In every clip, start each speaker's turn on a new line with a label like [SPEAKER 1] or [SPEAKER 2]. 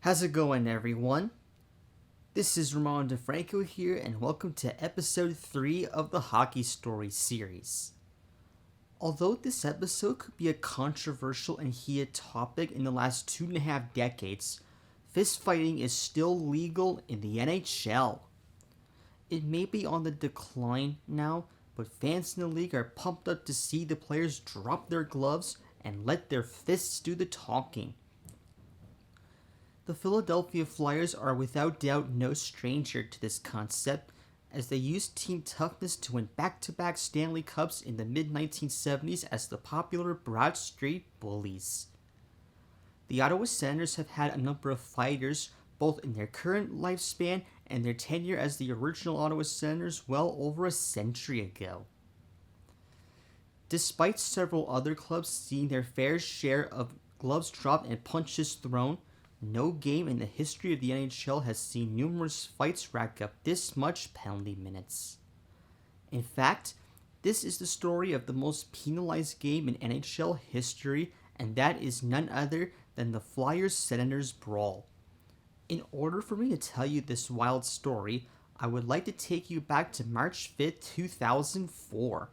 [SPEAKER 1] How's it going, everyone? This is Ramon DeFranco here, and welcome to episode 3 of the Hockey Story series. Although this episode could be a controversial and heated topic in the last 2.5 decades, fist fighting is still legal in the NHL. It may be on the decline now, but fans in the league are pumped up to see the players drop their gloves and let their fists do the talking. The Philadelphia Flyers are without doubt no stranger to this concept, as they used team toughness to win back-to-back Stanley Cups in the mid-1970s as the popular Broad Street Bullies. The Ottawa Senators have had a number of fighters, both in their current lifespan and their tenure as the original Ottawa Senators well over a century ago. Despite several other clubs seeing their fair share of gloves dropped and punches thrown, no game in the history of the NHL has seen numerous fights rack up this much penalty minutes. In fact, this is the story of the most penalized game in NHL history, and that is none other than the Flyers-Senators Brawl. In order for me to tell you this wild story, I would like to take you back to March 5th, 2004.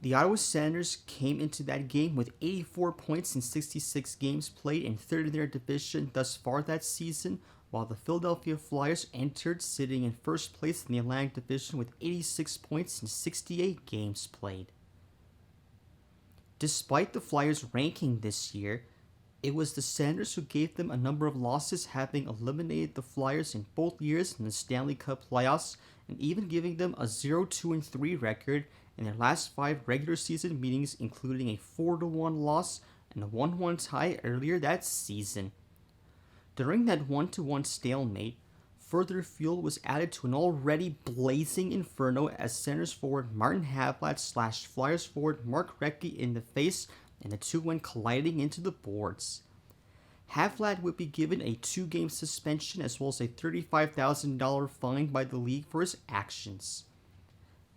[SPEAKER 1] The Ottawa Senators came into that game with 84 points in 66 games played and third in their division thus far that season, while the Philadelphia Flyers entered sitting in first place in the Atlantic Division with 86 points in 68 games played. Despite the Flyers' ranking this year, it was the Senators who gave them a number of losses, having eliminated the Flyers in both years in the Stanley Cup playoffs and even giving them a 0-2-3 record in their last 5 regular season meetings, including a 4-1 loss and a 1-1 tie earlier that season. During that 1-1 stalemate, further fuel was added to an already blazing inferno as Senators forward Martin Havlat slashed Flyers forward Mark Recchi in the face, and the two went colliding into the boards. Havlat would be given a 2-game suspension as well as a $35,000 fine by the league for his actions.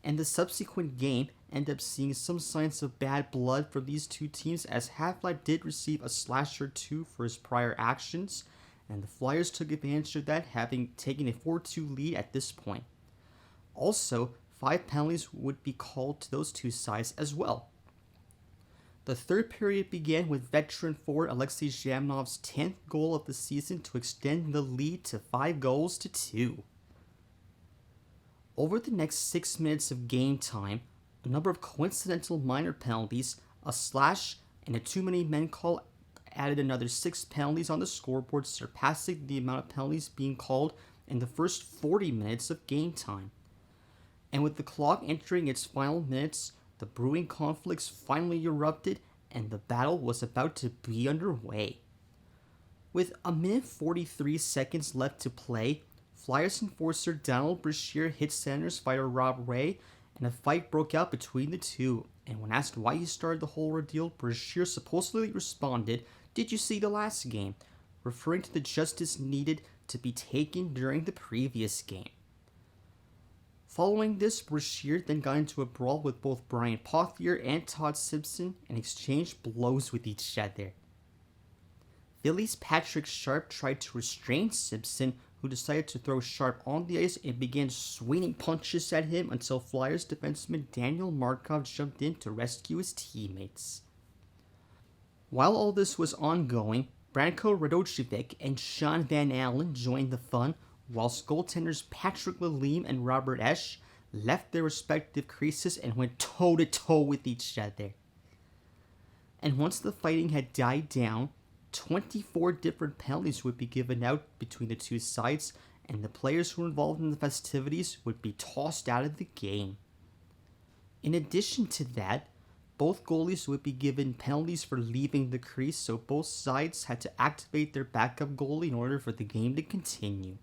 [SPEAKER 1] And the subsequent game ended up seeing some signs of bad blood from these two teams, as Havlat did receive a slash or two for his prior actions, and the Flyers took advantage of that, having taken a 4-2 lead at this point. Also, 5 penalties would be called to those two sides as well. The third period began with veteran forward Alexei Zhamnov's 10th goal of the season to extend the lead to 5-2. Over the next 6 minutes of game time, a number of coincidental minor penalties, a slash, and a too many men call added another 6 penalties on the scoreboard, surpassing the amount of penalties being called in the first 40 minutes of game time. And with the clock entering its final minutes, the brewing conflicts finally erupted, and the battle was about to be underway. With a minute 43 seconds left to play, Flyers enforcer Donald Brashear hit Senators fighter Rob Ray, and a fight broke out between the two. And when asked why he started the whole ordeal, Brashear supposedly responded, "Did you see the last game?" referring to the justice needed to be taken during the previous game. Following this, Brashear then got into a brawl with both Brian Pothier and Todd Simpson and exchanged blows with each other. Philly's Patrick Sharp tried to restrain Simpson, who decided to throw Sharp on the ice and began swinging punches at him until Flyers defenseman Daniel Markov jumped in to rescue his teammates. While all this was ongoing, Branko Radojevic and Sean Van Allen joined the fun, whilst goaltenders Patrick Lalime and Robert Esch left their respective creases and went toe-to-toe with each other. And once the fighting had died down, 24 different penalties would be given out between the two sides, and the players who were involved in the festivities would be tossed out of the game. In addition to that, both goalies would be given penalties for leaving the crease, so both sides had to activate their backup goalie in order for the game to continue.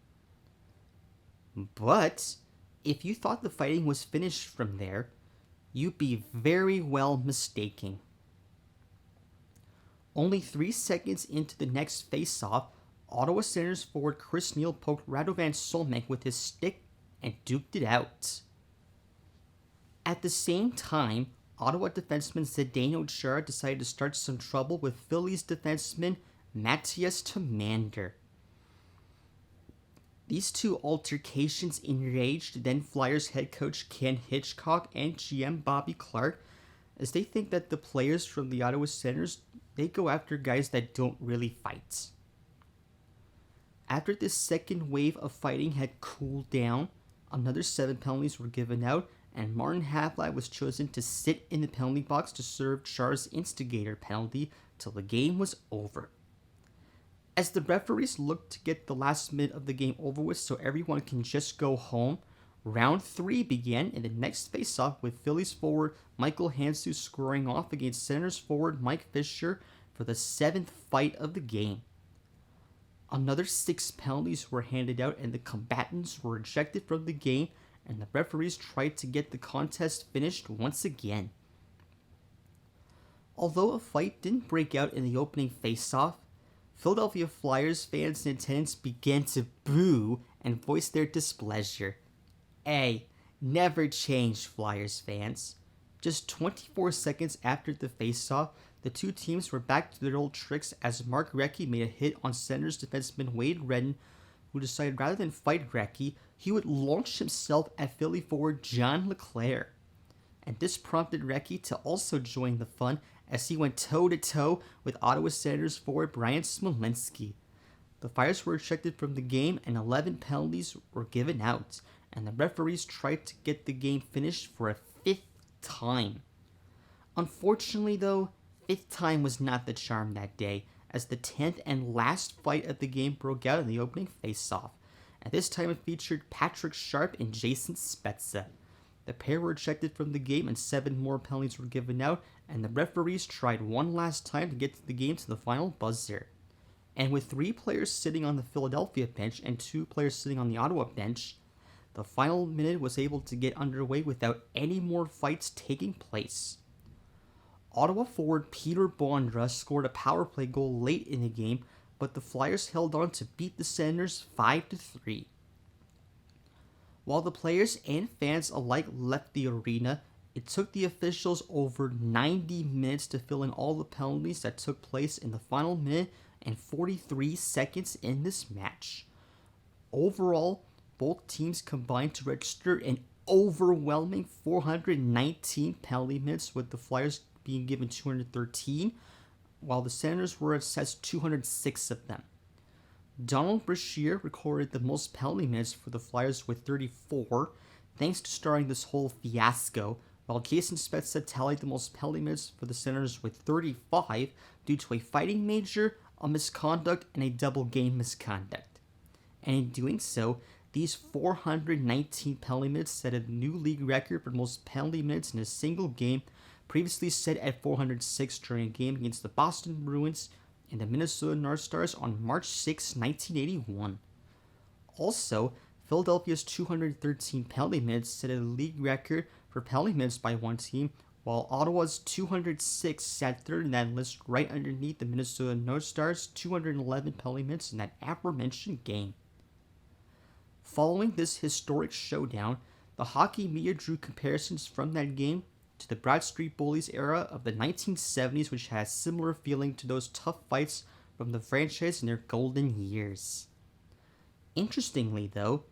[SPEAKER 1] But if you thought the fighting was finished from there, you'd be very well mistaken. Only 3 seconds into the next face-off, Ottawa Senators forward Chris Neal poked Radovan Solmek with his stick and duked it out. At the same time, Ottawa defenseman Zdeno Chara decided to start some trouble with Phillies defenseman Matthias Tomander. These two altercations enraged then Flyers head coach Ken Hitchcock and GM Bobby Clark, as they think that the players from the Ottawa Senators, they go after guys that don't really fight. After this second wave of fighting had cooled down, another 7 penalties were given out, and Martin Havlat was chosen to sit in the penalty box to serve Char's instigator penalty till the game was over. As the referees looked to get the last minute of the game over with so everyone can just go home, round 3 began in the next faceoff with Phillies forward Michael Hansu scoring off against Senators forward Mike Fisher for the 7th fight of the game. Another 6 penalties were handed out and the combatants were ejected from the game, and the referees tried to get the contest finished once again. Although a fight didn't break out in the opening faceoff, Philadelphia Flyers fans in attendance began to boo and voice their displeasure. Never change, Flyers fans. Just 24 seconds after the faceoff, the two teams were back to their old tricks as Mark Recchi made a hit on Senators defenseman Wade Redden, who decided rather than fight Recchi, he would launch himself at Philly forward John LeClaire. And this prompted Recchi to also join the fun as he went toe-to-toe with Ottawa Senators forward Brian Smolinski. The Flyers were ejected from the game and 11 penalties were given out, and the referees tried to get the game finished for a 5th time. Unfortunately though, 5th time was not the charm that day, as the 10th and last fight of the game broke out in the opening faceoff. At this time it featured Patrick Sharp and Jason Spezza. The pair were ejected from the game and 7 more penalties were given out, and the referees tried one last time to get the game to the final buzzer. And with 3 players sitting on the Philadelphia bench and 2 players sitting on the Ottawa bench, the final minute was able to get underway without any more fights taking place. Ottawa forward Peter Bondra scored a power play goal late in the game, but the Flyers held on to beat the Senators 5-3. While the players and fans alike left the arena, it took the officials over 90 minutes to fill in all the penalties that took place in the final minute and 43 seconds in this match. Overall, both teams combined to register an overwhelming 419 penalty minutes, with the Flyers being given 213, while the Senators were assessed 206 of them. Donald Brashear recorded the most penalty minutes for the Flyers with 34, thanks to starting this whole fiasco, while Jason Spezza tallied the most penalty minutes for the Senators with 35 due to a fighting major, a misconduct, and a double game misconduct. And in doing so, these 419 penalty minutes set a new league record for most penalty minutes in a single game, previously set at 406 during a game against the Boston Bruins and the Minnesota North Stars on March 6, 1981. Also, Philadelphia's 213 penalty minutes set a league record for penalty minutes by one team, while Ottawa's 206 sat third in that list right underneath the Minnesota North Stars' 211 penalty minutes in that aforementioned game. Following this historic showdown, the hockey media drew comparisons from that game to the Bradstreet Bullies era of the 1970s, which had a similar feeling to those tough fights from the franchise in their golden years. Interestingly though,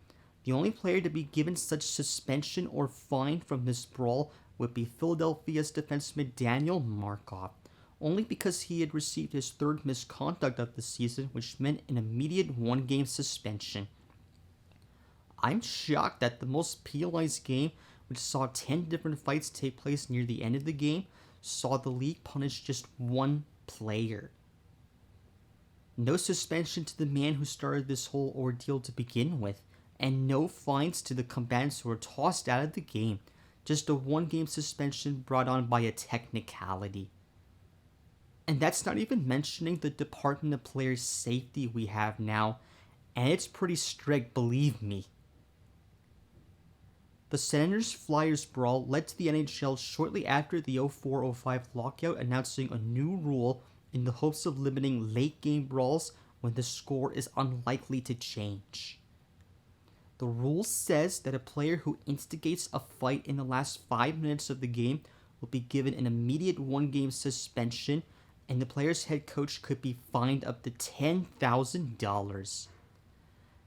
[SPEAKER 1] the only player to be given such suspension or fine from this brawl would be Philadelphia's defenseman Daniel Markov, only because he had received his 3rd misconduct of the season, which meant an immediate 1-game suspension. I'm shocked that the most penalized game, which saw 10 different fights take place near the end of the game, saw the league punish just 1 player. No suspension to the man who started this whole ordeal to begin with, and no fines to the combatants who were tossed out of the game, just a 1-game suspension brought on by a technicality. And that's not even mentioning the Department of Player Safety we have now, and it's pretty strict, believe me. The Senators-Flyers brawl led to the NHL shortly after the 04-05 lockout, announcing a new rule in the hopes of limiting late-game brawls when the score is unlikely to change. The rule says that a player who instigates a fight in the last 5 minutes of the game will be given an immediate 1-game suspension, and the player's head coach could be fined up to $10,000.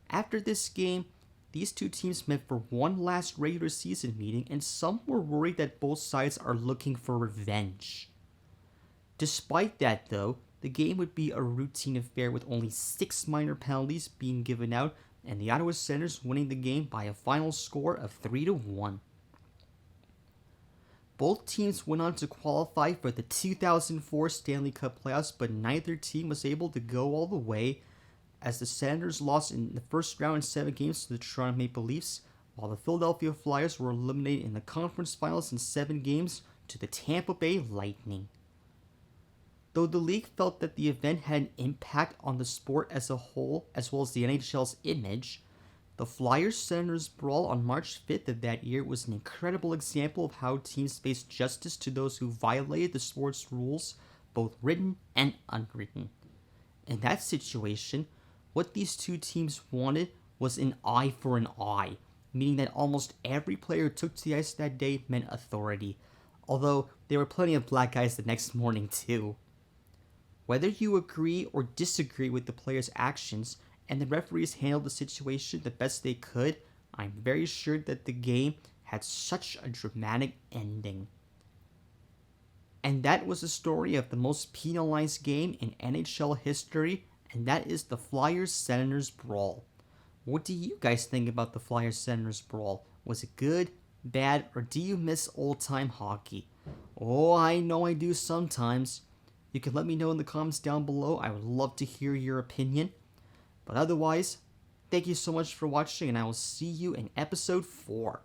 [SPEAKER 1] After this game, these two teams met for one last regular season meeting, and some were worried that both sides are looking for revenge. Despite that, though, the game would be a routine affair with only 6 minor penalties being given out, and the Ottawa Senators winning the game by a final score of 3-1. Both teams went on to qualify for the 2004 Stanley Cup playoffs, but neither team was able to go all the way, as the Senators lost in the first round in 7 games to the Toronto Maple Leafs, while the Philadelphia Flyers were eliminated in the conference finals in 7 games to the Tampa Bay Lightning. Though the league felt that the event had an impact on the sport as a whole, as well as the NHL's image, the Flyers-Senators brawl on March 5th of that year was an incredible example of how teams face justice to those who violated the sport's rules, both written and unwritten. In that situation, what these two teams wanted was an eye for an eye, meaning that almost every player who took to the ice that day meant authority, although there were plenty of black guys the next morning too. Whether you agree or disagree with the players' actions, and the referees handled the situation the best they could, I'm very sure that the game had such a dramatic ending. And that was the story of the most penalized game in NHL history, and that is the Flyers-Senators brawl. What do you guys think about the Flyers-Senators brawl? Was it good, bad, or do you miss old-time hockey? Oh, I know I do sometimes. You can let me know in the comments down below. I would love to hear your opinion. But otherwise, thank you so much for watching, and I will see you in episode 4.